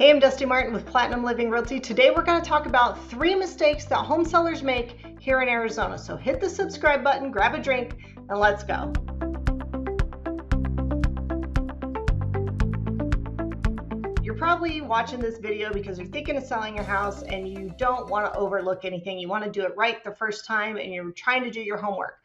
Hey, I'm Dusti Martin with Platinum Living Realty. Today we're going to talk about 3 mistakes that home sellers make here in Arizona. So hit the subscribe button, grab a drink, and let's go. You're probably watching this video because you're thinking of selling your house and you don't want to overlook anything. You want to do it right the first time and you're trying to do your homework.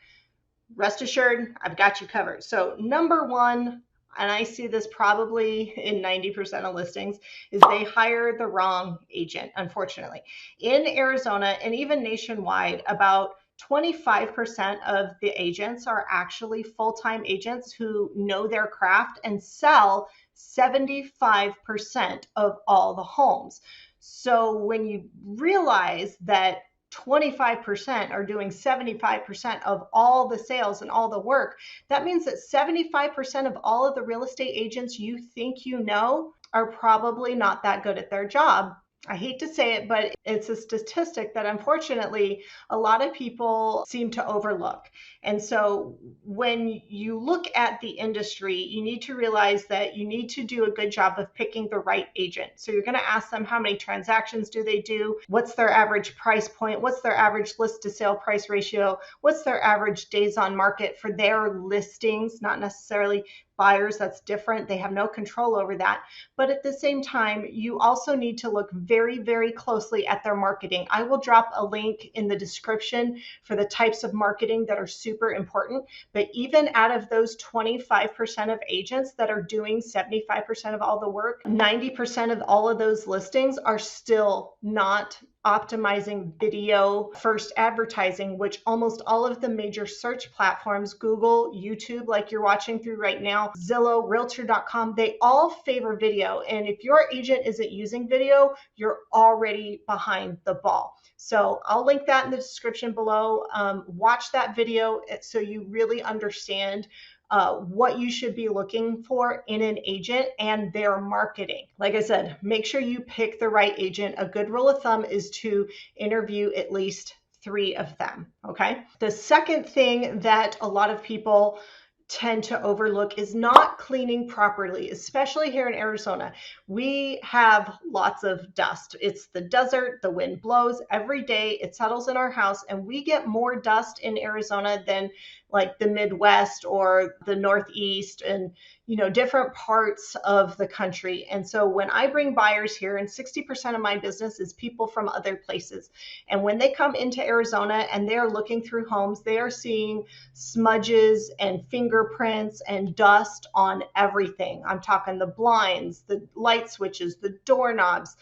Rest assured, I've got you covered. So number one, and I see this probably in 90% of listings, is they hire the wrong agent, unfortunately. In Arizona and even nationwide, about 25% of the agents are actually full-time agents who know their craft and sell 75% of all the homes. So when you realize that 25% are doing 75% of all the sales and all the work, that means that 75% of all of the real estate agents you think you know are probably not that good at their job. I hate to say it, but it's a statistic that unfortunately a lot of people seem to overlook. And so when you look at the industry, you need to realize that you need to do a good job of picking the right agent. So you're going to ask them how many transactions do they do? What's their average price point? What's their average list to sale price ratio? What's their average days on market for their listings? Not necessarily buyers, that's different. They have no control over that. But at the same time, you also need to look very, very closely at their marketing. I will drop a link in the description for the types of marketing that are super important. But even out of those 25% of agents that are doing 75% of all the work, 90% of all of those listings are still not optimizing video first advertising, which almost all of the major search platforms, Google, YouTube, like you're watching through right now, Zillow, Realtor.com, they all favor video. And if your agent isn't using video, you're already behind the ball. So I'll link that in the description below. Watch that video so you really understand what you should be looking for in an agent and their marketing. Like I said, make sure you pick the right agent. A good rule of thumb is to interview at least 3 of them, okay? The second thing that a lot of people tend to overlook is not cleaning properly, especially here in Arizona. We have lots of dust. It's the desert, the wind blows every day, it settles in our house, and we get more dust in Arizona than like the Midwest or the Northeast and different parts of the country. And so when I bring buyers here, and 60% of my business is people from other places, and when they come into Arizona and they're looking through homes, they are seeing smudges and fingerprints and dust on everything. I'm talking the blinds, the light switches, the doorknobs,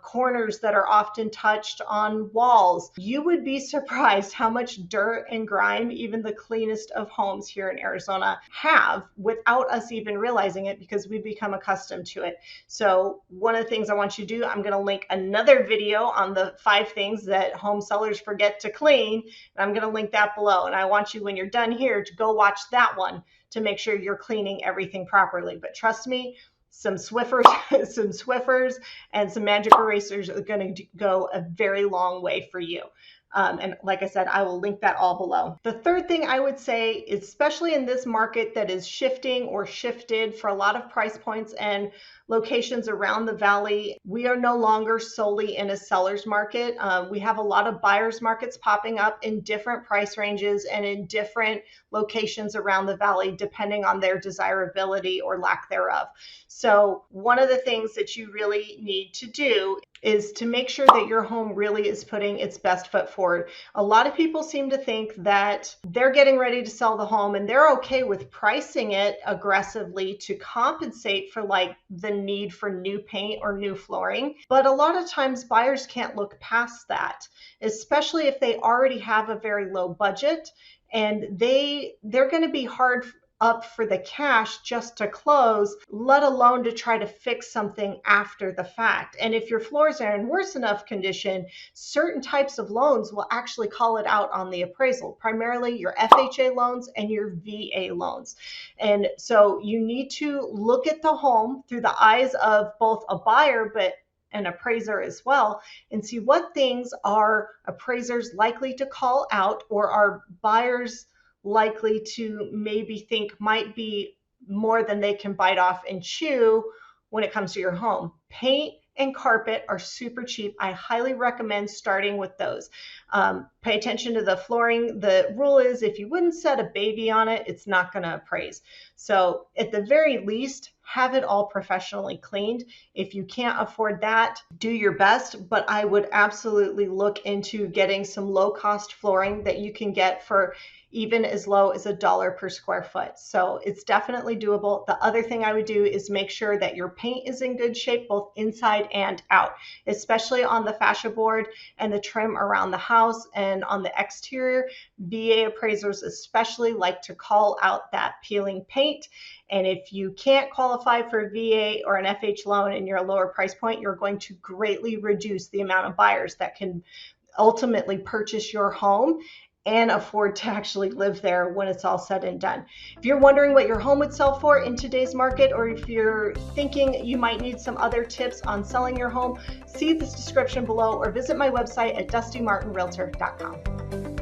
corners that are often touched on walls. You would be surprised how much dirt and grime even the cleanest of homes here in Arizona have without us even realizing it, because we've become accustomed to it. So one of the things I want you to do, I'm going to link another video on the 5 things that home sellers forget to clean, and I'm going to link that below. And I want you, when you're done here, to go watch that one to make sure you're cleaning everything properly. But trust me, some Swiffers, some Swiffers and some magic erasers are going to go a very long way for you. And like I said, I will link that all below. The third thing I would say, especially in this market that is shifting or shifted for a lot of price points and locations around the valley, we are no longer solely in a seller's market. We have a lot of buyer's markets popping up in different price ranges and in different locations around the valley, depending on their desirability or lack thereof. So one of the things that you really need to do is to make sure that your home really is putting its best foot forward. A lot of people seem to think that they're getting ready to sell the home and they're okay with pricing it aggressively to compensate for like the need for new paint or new flooring. But a lot of times buyers can't look past that, especially if they already have a very low budget and they're going to be hard up for the cash just to close, let alone to try to fix something after the fact. And if your floors are in worse enough condition, certain types of loans will actually call it out on the appraisal, primarily your FHA loans and your VA loans. And so you need to look at the home through the eyes of both a buyer, but an appraiser as well, and see what things are appraisers likely to call out or are buyers likely to maybe think might be more than they can bite off and chew when it comes to your home. Paint and carpet are super cheap. I highly recommend starting with those. Pay attention to the flooring. The rule is if you wouldn't set a baby on it, it's not going to appraise. So at the very least, have it all professionally cleaned. If you can't afford that, do your best, but I would absolutely look into getting some low-cost flooring that you can get for even as low as $1 per square foot. So it's definitely doable. The other thing I would do is make sure that your paint is in good shape, both inside and out, especially on the fascia board and the trim around the house and on the exterior. VA appraisers especially like to call out that peeling paint. And if you can't qualify for a VA or an FH loan and you're a lower price point, you're going to greatly reduce the amount of buyers that can ultimately purchase your home and afford to actually live there when it's all said and done. If you're wondering what your home would sell for in today's market, or if you're thinking you might need some other tips on selling your home, see this description below or visit my website at dustymartinrealtor.com.